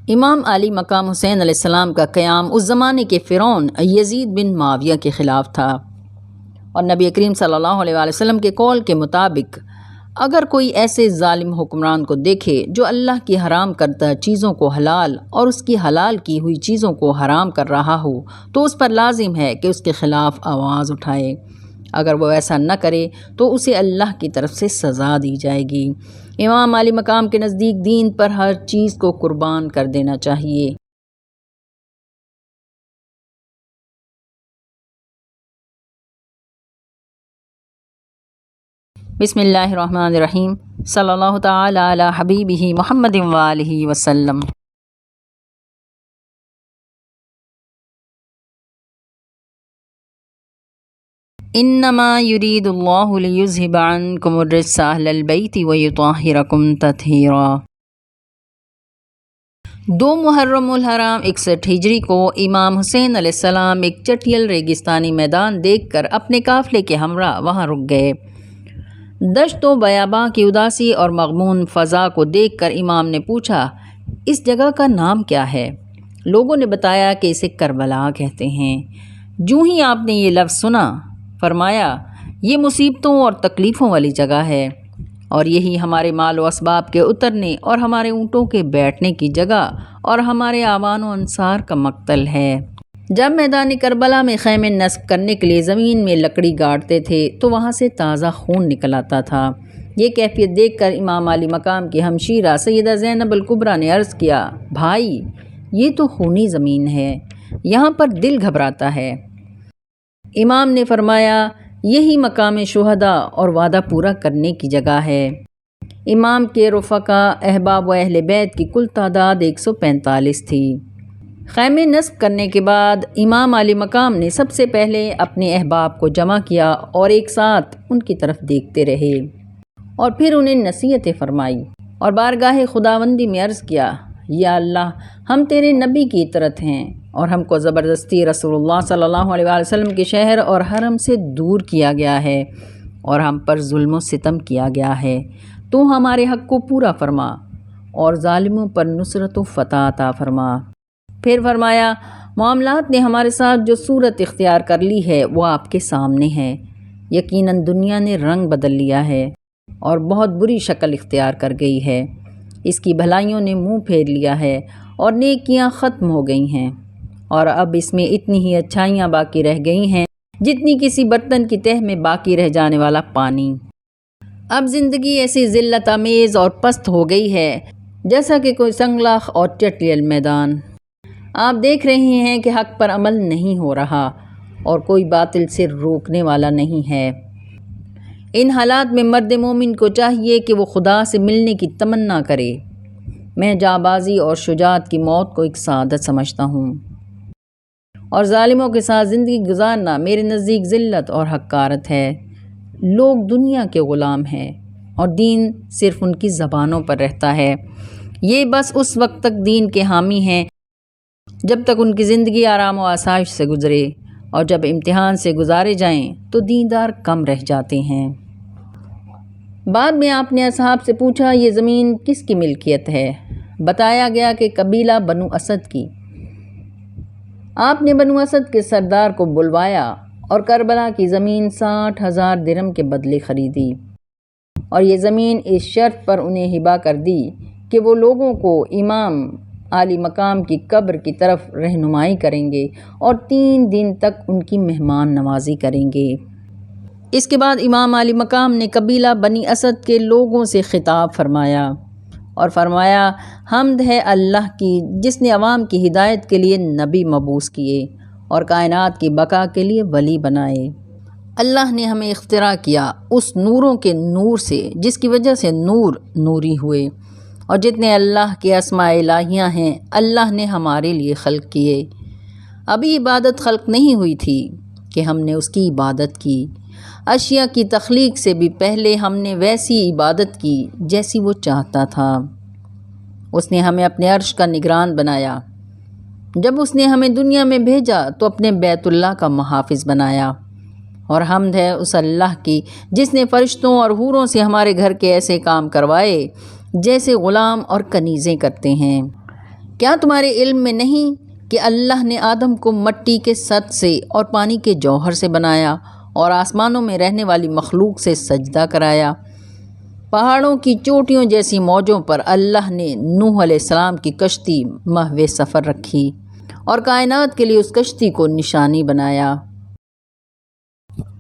امام علی مقام حسین علیہ السلام کا قیام اس زمانے کے فرعون یزید بن معاویہ کے خلاف تھا، اور نبی کریم صلی اللہ علیہ وآلہ وسلم کے قول کے مطابق اگر کوئی ایسے ظالم حکمران کو دیکھے جو اللہ کی حرام کردہ چیزوں کو حلال اور اس کی حلال کی ہوئی چیزوں کو حرام کر رہا ہو تو اس پر لازم ہے کہ اس کے خلاف آواز اٹھائے۔ اگر وہ ایسا نہ کرے تو اسے اللہ کی طرف سے سزا دی جائے گی۔ امام علی مقام کے نزدیک دین پر ہر چیز کو قربان کر دینا چاہیے۔ بسم اللہ الرحمن الرحیم، صلی اللہ تعالی علی حبیبہ محمد وآلہ وسلم۔ انما یرید اللہ لیذھب عنکم الرجس اہل البیت ویطہرکم تطہیرا۔ 2 محرم الحرام 61 ہجری کو امام حسین علیہ السلام ایک چٹیل ریگستانی میدان دیکھ کر اپنے قافلے کے ہمراہ وہاں رک گئے۔ دشت و بیاباں کی اداسی اور مغمون فضا کو دیکھ کر امام نے پوچھا، اس جگہ کا نام کیا ہے؟ لوگوں نے بتایا کہ اسے کربلا کہتے ہیں۔ جوں ہی آپ نے یہ لفظ سنا، فرمایا، یہ مصیبتوں اور تکلیفوں والی جگہ ہے، اور یہی ہمارے مال و اسباب کے اترنے اور ہمارے اونٹوں کے بیٹھنے کی جگہ اور ہمارے آوان و انصار کا مقتل ہے۔ جب میدان کربلا میں خیمے نصب کرنے کے لیے زمین میں لکڑی گاڑتے تھے تو وہاں سے تازہ خون نکل آتا تھا۔ یہ کیفیت دیکھ کر امام علی مقام کی ہمشیرہ سیدہ زینب الکبریٰ نے عرض کیا، بھائی یہ تو خونی زمین ہے، یہاں پر دل گھبراتا ہے۔ امام نے فرمایا، یہی مقام شہداء اور وعدہ پورا کرنے کی جگہ ہے۔ امام کے رفقا، احباب و اہل بیت کی کل تعداد 145 تھی۔ خیمے نصب کرنے کے بعد امام علی مقام نے سب سے پہلے اپنے احباب کو جمع کیا اور ایک ساتھ ان کی طرف دیکھتے رہے، اور پھر انہیں نصیحتیں فرمائی اور بارگاہ خداوندی میں عرض کیا، یا اللہ، ہم تیرے نبی کی اطرت ہیں اور ہم کو زبردستی رسول اللہ صلی اللہ علیہ وآلہ وسلم کے شہر اور حرم سے دور کیا گیا ہے اور ہم پر ظلم و ستم کیا گیا ہے۔ تو ہمارے حق کو پورا فرما اور ظالموں پر نصرت و فتح عطا فرما۔ پھر فرمایا، معاملات نے ہمارے ساتھ جو صورت اختیار کر لی ہے وہ آپ کے سامنے ہے۔ یقیناً دنیا نے رنگ بدل لیا ہے اور بہت بری شکل اختیار کر گئی ہے۔ اس کی بھلائیوں نے منہ پھیر لیا ہے اور نیکیاں ختم ہو گئی ہیں، اور اب اس میں اتنی ہی اچھائیاں باقی رہ گئی ہیں جتنی کسی برتن کی تہ میں باقی رہ جانے والا پانی۔ اب زندگی ایسی ذلت آمیز اور پست ہو گئی ہے جیسا کہ کوئی سنگلاخ اور چٹیل میدان۔ آپ دیکھ رہے ہیں کہ حق پر عمل نہیں ہو رہا اور کوئی باطل سے روکنے والا نہیں ہے۔ ان حالات میں مرد مومن کو چاہیے کہ وہ خدا سے ملنے کی تمنا کرے۔ میں جانبازی اور شجاعت کی موت کو ایک سعادت سمجھتا ہوں، اور ظالموں کے ساتھ زندگی گزارنا میرے نزدیک ذلت اور حقارت ہے۔ لوگ دنیا کے غلام ہیں اور دین صرف ان کی زبانوں پر رہتا ہے۔ یہ بس اس وقت تک دین کے حامی ہیں جب تک ان کی زندگی آرام و آسائش سے گزرے، اور جب امتحان سے گزارے جائیں تو دیندار کم رہ جاتے ہیں۔ بعد میں آپ نے اصحاب سے پوچھا، یہ زمین کس کی ملکیت ہے؟ بتایا گیا کہ قبیلہ بنو اسد کی۔ آپ نے بنو اسد کے سردار کو بلوایا اور کربلا کی زمین 60,000 درہم کے بدلے خریدی، اور یہ زمین اس شرط پر انہیں ہبہ کر دی کہ وہ لوگوں کو امام علی مقام کی قبر کی طرف رہنمائی کریں گے اور 3 دن تک ان کی مہمان نوازی کریں گے۔ اس کے بعد امام علی مقام نے قبیلہ بنی اسد کے لوگوں سے خطاب فرمایا اور فرمایا، حمد ہے اللہ کی جس نے عوام کی ہدایت کے لیے نبی مبعوث کیے اور کائنات کی بقا کے لیے ولی بنائے۔ اللہ نے ہمیں اختراع کیا اس نوروں کے نور سے جس کی وجہ سے نور نوری ہوئے، اور جتنے اللہ کے اسماء الہیہ ہیں اللہ نے ہمارے لیے خلق کیے۔ ابھی عبادت خلق نہیں ہوئی تھی کہ ہم نے اس کی عبادت کی۔ اشیاء کی تخلیق سے بھی پہلے ہم نے ویسی عبادت کی جیسی وہ چاہتا تھا۔ اس نے ہمیں اپنے عرش کا نگران بنایا۔ جب اس نے ہمیں دنیا میں بھیجا تو اپنے بیت اللہ کا محافظ بنایا، اور حمد ہے اس اللہ کی جس نے فرشتوں اور حوروں سے ہمارے گھر کے ایسے کام کروائے جیسے غلام اور کنیزیں کرتے ہیں۔ کیا تمہارے علم میں نہیں کہ اللہ نے آدم کو مٹی کے سط سے اور پانی کے جوہر سے بنایا اور آسمانوں میں رہنے والی مخلوق سے سجدہ کرایا؟ پہاڑوں کی چوٹیوں جیسی موجوں پر اللہ نے نوح علیہ السلام کی کشتی محو سفر رکھی اور کائنات کے لیے اس کشتی کو نشانی بنایا،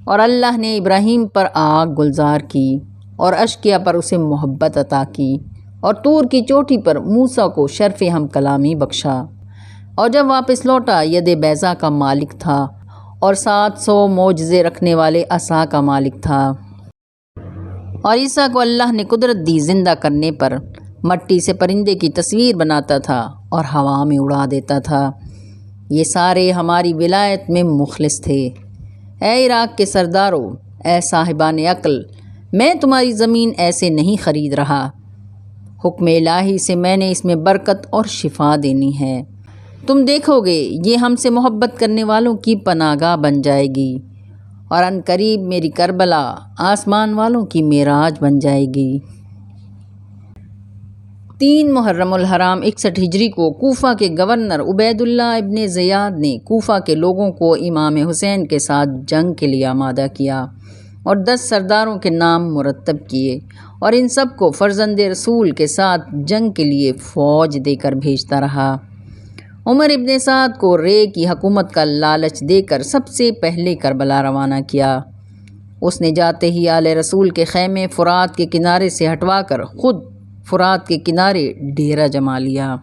اور اللہ نے ابراہیم پر آگ گلزار کی اور اشقیاء پر اسے محبت عطا کی، اور طور کی چوٹی پر موسیٰ کو شرف ہم کلامی بخشا، اور جب واپس لوٹا ید بیضا کا مالک تھا اور 700 معجزے رکھنے والے عصا کا مالک تھا۔ اور عیسیٰ کو اللہ نے قدرت دی زندہ کرنے پر، مٹی سے پرندے کی تصویر بناتا تھا اور ہوا میں اڑا دیتا تھا۔ یہ سارے ہماری ولایت میں مخلص تھے۔ اے عراق کے سردارو، اے صاحبان عقل، میں تمہاری زمین ایسے نہیں خرید رہا، حکم الہی سے میں نے اس میں برکت اور شفا دینی ہے۔ تم دیکھو گے یہ ہم سے محبت کرنے والوں کی پناہ گاہ بن جائے گی، اور ان قریب میری کربلا آسمان والوں کی معراج بن جائے گی۔ 3 محرم الحرام 61 ہجری کو کوفہ کے گورنر عبید اللہ ابن زیاد نے کوفہ کے لوگوں کو امام حسین کے ساتھ جنگ کے لیے آمادہ کیا اور 10 سرداروں کے نام مرتب کیے، اور ان سب کو فرزند رسول کے ساتھ جنگ کے لیے فوج دے کر بھیجتا رہا۔ عمر ابن سعد کو رے کی حکومت کا لالچ دے کر سب سے پہلے کربلا روانہ کیا۔ اس نے جاتے ہی آل رسول کے خیمے فرات کے کنارے سے ہٹوا کر خود فرات کے کنارے ڈیرا جما لیا۔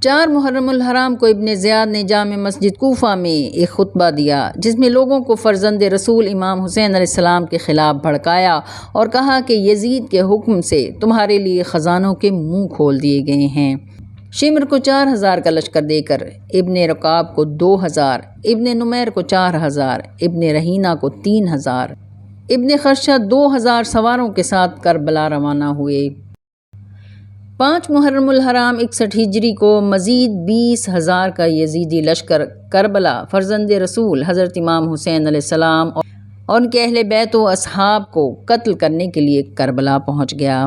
4 محرم الحرام کو ابن زیاد نے جامع مسجد کوفہ میں ایک خطبہ دیا، جس میں لوگوں کو فرزند رسول امام حسین علیہ السلام کے خلاف بھڑکایا اور کہا کہ یزید کے حکم سے تمہارے لیے خزانوں کے منہ کھول دیے گئے ہیں۔ شمر کو 4000 کا لشکر دے کر، ابن رکاب کو 2000، ابن نمیر کو 4000، ابن رہینہ کو 3000، ابن خرشہ 2000 سواروں کے ساتھ کربلا روانہ ہوئے۔ 5 محرم الحرام 61 ہجری کو مزید 20,000 کا یزیدی لشکر کربلا فرزند رسول حضرت امام حسین علیہ السلام اور ان کے اہل بیت و اصحاب کو قتل کرنے کے لیے کربلا پہنچ گیا۔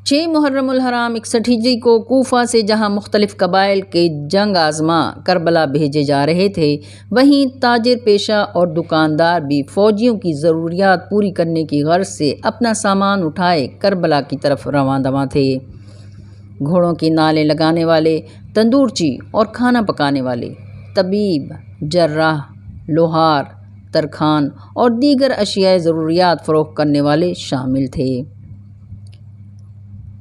6 محرم الحرام 61 ہجری کو کوفہ سے جہاں مختلف قبائل کے جنگ آزما کربلا بھیجے جا رہے تھے، وہیں تاجر پیشہ اور دکاندار بھی فوجیوں کی ضروریات پوری کرنے کی غرض سے اپنا سامان اٹھائے کربلا کی طرف رواں دواں تھے۔ گھوڑوں کی نالیں لگانے والے، تندورچی اور کھانا پکانے والے، طبیب، جراح، لوہار، ترکھان اور دیگر اشیاء ضروریات فروخت کرنے والے شامل تھے۔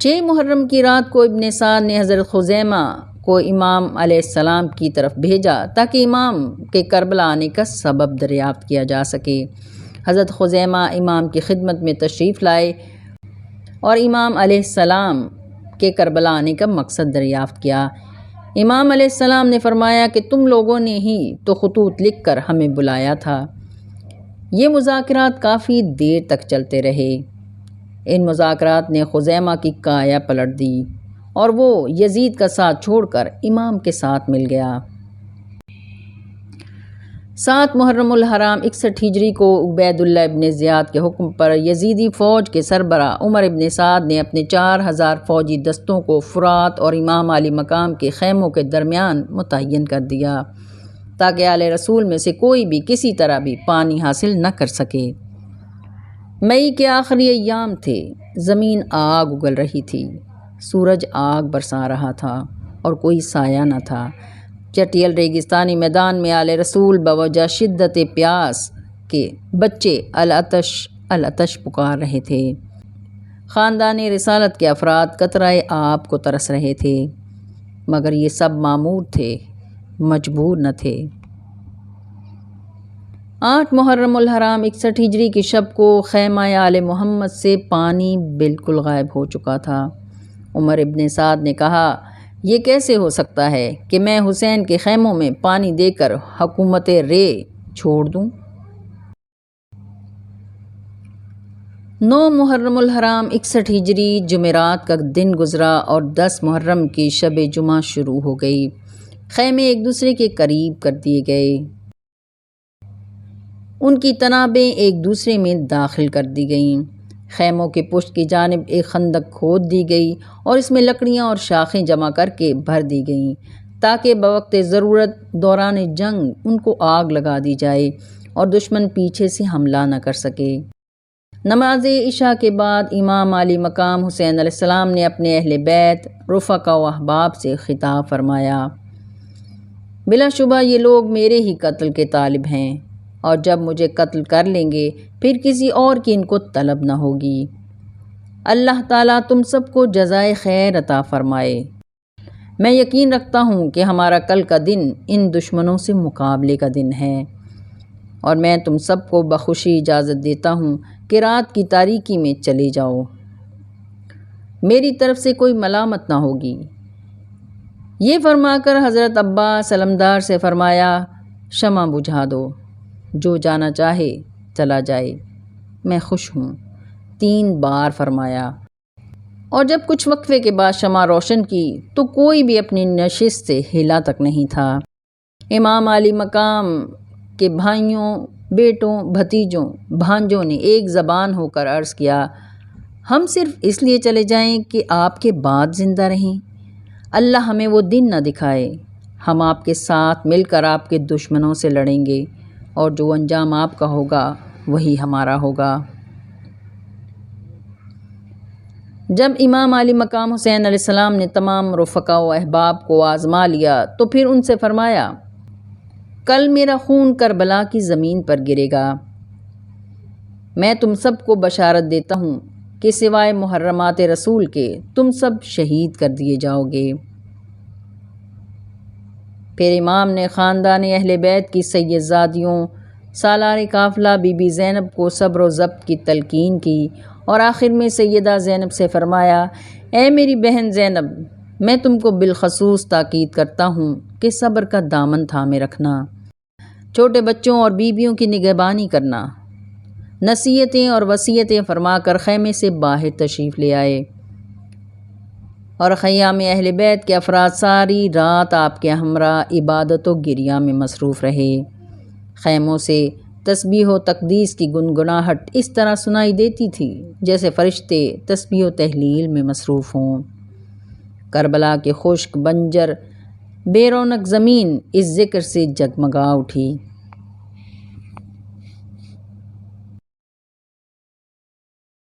6 محرم کی رات کو ابن سعد نے حضرت خزیمہ کو امام علیہ السلام کی طرف بھیجا تاکہ امام کے کربلا آنے کا سبب دریافت کیا جا سکے۔ حضرت خزیمہ امام کی خدمت میں تشریف لائے اور امام علیہ السلام کے کربلا آنے کا مقصد دریافت کیا۔ امام علیہ السلام نے فرمایا کہ تم لوگوں نے ہی تو خطوط لکھ کر ہمیں بلایا تھا۔ یہ مذاکرات کافی دیر تک چلتے رہے۔ ان مذاکرات نے خزیمہ کی کایا پلٹ دی اور وہ یزید کا ساتھ چھوڑ کر امام کے ساتھ مل گیا۔ 7 محرم الحرام 61 ہجری کو عبید اللہ ابن زیاد کے حکم پر یزیدی فوج کے سربراہ عمر ابن سعد نے اپنے 4000 فوجی دستوں کو فرات اور امام علی مقام کے خیموں کے درمیان متعین کر دیا تاکہ آل رسول میں سے کوئی بھی کسی طرح بھی پانی حاصل نہ کر سکے۔ مئی کے آخری ایام تھے، زمین آگ اگل رہی تھی، سورج آگ برسا رہا تھا اور کوئی سایہ نہ تھا۔ چٹیل ریگستانی میدان میں آل رسول بوجہ شدت پیاس کے بچے العطش العطش پکار رہے تھے۔ خاندان رسالت کے افراد قطرۂ آب کو ترس رہے تھے، مگر یہ سب معمور تھے، مجبور نہ تھے۔ 8 محرم الحرام 61 ہجری کی شب کو خیمہ آل محمد سے پانی بالکل غائب ہو چکا تھا۔ عمر ابن سعد نے کہا، یہ کیسے ہو سکتا ہے کہ میں حسین کے خیموں میں پانی دے کر حکومت رے چھوڑ دوں؟ 9 محرم الحرام 61 ہجری جمعرات کا دن گزرا اور 10 محرم کی شب جمعہ شروع ہو گئی۔ خیمے ایک دوسرے کے قریب کر دیے گئے، ان کی تنابیں ایک دوسرے میں داخل کر دی گئیں۔ خیموں کی پشت کی جانب ایک خندق کھود دی گئی اور اس میں لکڑیاں اور شاخیں جمع کر کے بھر دی گئیں تاکہ بوقت ضرورت دوران جنگ ان کو آگ لگا دی جائے اور دشمن پیچھے سے حملہ نہ کر سکے۔ نماز عشاء کے بعد امام علی مقام حسین علیہ السلام نے اپنے اہل بیت، رفقا و احباب سے خطاب فرمایا، بلا شبہ یہ لوگ میرے ہی قتل کے طالب ہیں، اور جب مجھے قتل کر لیں گے پھر کسی اور کی ان کو طلب نہ ہوگی۔ اللہ تعالیٰ تم سب کو جزائے خیر عطا فرمائے۔ میں یقین رکھتا ہوں کہ ہمارا کل کا دن ان دشمنوں سے مقابلے کا دن ہے، اور میں تم سب کو بخوشی اجازت دیتا ہوں کہ رات کی تاریکی میں چلے جاؤ، میری طرف سے کوئی ملامت نہ ہوگی۔ یہ فرما کر حضرت عباس علمدار سے فرمایا، شمع بجھا دو، جو جانا چاہے چلا جائے، میں خوش ہوں، 3 بار فرمایا۔ اور جب کچھ وقفے کے بعد شمع روشن کی تو کوئی بھی اپنی نشست سے ہلا تک نہیں تھا۔ امام علی مقام کے بھائیوں، بیٹوں، بھتیجوں، بھانجوں نے ایک زبان ہو کر عرض کیا، ہم صرف اس لیے چلے جائیں کہ آپ کے بعد زندہ رہیں؟ اللہ ہمیں وہ دن نہ دکھائے، ہم آپ کے ساتھ مل کر آپ کے دشمنوں سے لڑیں گے، اور جو انجام آپ کا ہوگا وہی ہمارا ہوگا۔ جب امام علی مقام حسین علیہ السلام نے تمام رفقا و احباب کو آزما لیا تو پھر ان سے فرمایا، کل میرا خون کربلا کی زمین پر گرے گا۔ میں تم سب کو بشارت دیتا ہوں کہ سوائے محرمات رسول کے تم سب شہید کر دیے جاؤ گے۔ پھر امام نے خاندان اہل بیت کی سیدزادیوں، سالار قافلہ بی بی زینب کو صبر و ضبط کی تلقین کی، اور آخر میں سیدہ زینب سے فرمایا، اے میری بہن زینب، میں تم کو بالخصوص تاکید کرتا ہوں کہ صبر کا دامن تھامے رکھنا، چھوٹے بچوں اور بیویوں کی نگہبانی کرنا۔ نصیحتیں اور وصیتیں فرما کر خیمے سے باہر تشریف لے آئے، اور خیام اہل بیت کے افراد ساری رات آپ کے ہمراہ عبادت و گریہ میں مصروف رہے۔ خیموں سے تسبیح و تقدیس کی گنگناہٹ اس طرح سنائی دیتی تھی جیسے فرشتے تسبیح و تہلیل میں مصروف ہوں۔ کربلا کے خشک بنجر بے رونق زمین اس ذکر سے جگمگا اٹھی۔